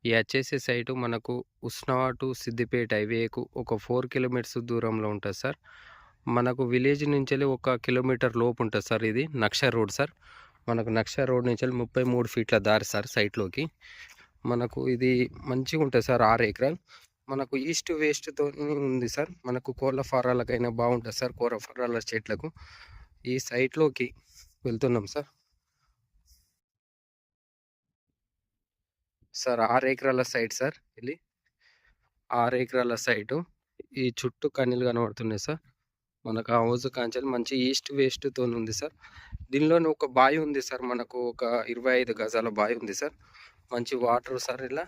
ఈ అచ్చేసే సైటు మనకు ఉస్నావ టు సిద్దిపేట హైవేకు ఒక 4 కిలోమీటర్స్ దూరంలో ఉంటది సార్. మనకు విలేజ్ నుంచెల్లి ఒక కిలోమీటర్ లోపు ఉంటది సార్ ఇది. నక్ష రోడ్ సార్. మనకు నక్ష రోడ్ నుంచెల్లి 33 ఫీట్ల దారి సార్ సైట్‌లోకి. మనకు ఇది మంచిగుంటది సార్ 6 ఎకరాలు. మనకు ఈస్ట్ వెస్ట్‌తోని ఉంది సార్. మనకు కోళ్ళ ఫారాలకైనా బావుంటది సార్. కోళ్ళ ఫారాల చెట్లకు. ఈ సైట్‌లోకి వెళ్తున్నాం సార్. సార్ 6 ఎకరాల సైట్ సార్ ఇది. 6 ఎకరాల సైటు. ఈ చుట్టూ కన్నీలు కనబడుతున్నాయి సార్. మనకు ఆ హౌస్ కాంచెలి మంచి ఈస్ట్ వెస్ట్‌తోనుంది సార్. దీనిలోనే ఒక బాయి ఉంది సార్. మనకు ఒక 25 గజాల బాయి ఉంది సార్. మంచి వాటర్ సార్ ఇలా.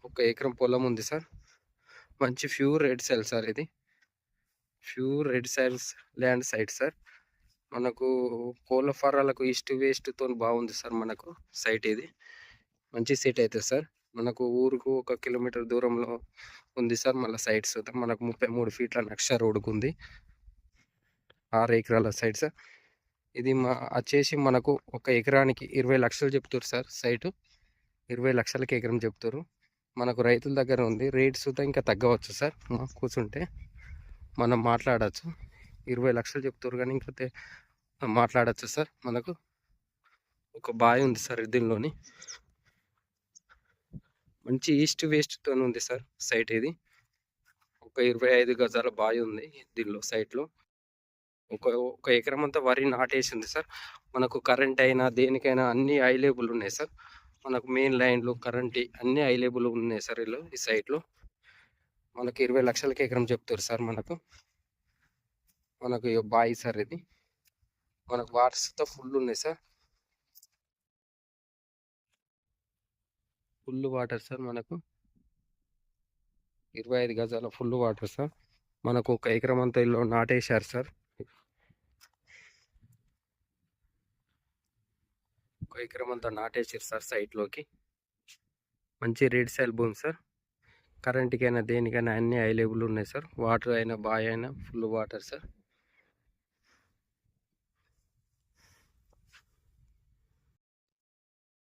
ఒక ఎకరం పొలం ఉంది సార్. మంచి ప్యూర్ రెడ్ సాయిల్ సార్ ఇది. Pure red soils land site sir. మనకు కోళ్ళ ఫారాలకు ఈస్ట్ వెస్ట్‌తోని బాగుంది సార్ మనకు సైట్ ఇది. మంచి సీట్ అయితది సార్. మనకు ఊరుకు ఒక కిలోమీటర్ దూరంలో ఉంది సార్. మళ్ళా సైట్ సుతం మనకు 33 ఫీట్ల నక్ష రోడ్డుకుంది. 6 ఎకరాల సైట్ సార్. ఇది అచ్చేసి మనకు ఒక ఎకరానికి 20,00,000 చెప్తుర్రు సార్ సైటు. 20,00,000కి ఎకరం చెప్తుర్రు. మనకు రైతుల దగ్గర ఉంది. రేట్ సుత ఇంకా తగ్గవచ్చు సార్. కూర్చుంటే మనం మాట్లాడొచ్చు. 20,00,000 చెప్తుర్రు గానీ ఇంకా మాట్లాడొచ్చు సార్. మనకు ఒక బాయి ఉంది సార్ దీనిలోని. మంచి ఈస్ట్ వెస్ట్‌తోని ఉంది సార్ సైట్ ఇది. ఒక 25 గజాల బాయి ఉంది దీనిలో సైట్‌లో. ఒక ఎకరం అంతా వరి నాటేసింది సార్. మనకు కరెంట్ అయినా, దేనికైనా అన్నీ అవైలబుల్ ఉన్నాయి సార్. మనకు మెయిన్ లైన్‌లు, కరెంట్ అన్నీ అవైలబుల్ ఉన్నాయి సార్ ఈ సైట్‌లో. మనకు 20,00,000కి ఎకరం చెప్తుర్రు సార్ మనకు. మనకు బాయి సార్ ఇది. మనకు వాటర్స్‌తో ఫుల్ ఉన్నాయి సార్. ఫుల్ వాటర్ సార్ మనకు. 25 గజాల ఫుల్ వాటర్ సార్. మనకు ఒక ఎకరం అంతా ఇల్లు నాటేశారు సార్. ఒక ఎకరం అంతా నాటేసారు సార్ సైట్‌లోకి. మంచి రెడ్ సాయిల్ భూమి సార్. కరెంట్‌కైనా, దేనికైనా అన్నీ అవైలబుల్ ఉన్నాయి సార్. వాటర్ అయినా, బాయ్ అయినా ఫుల్ వాటర్ సార్.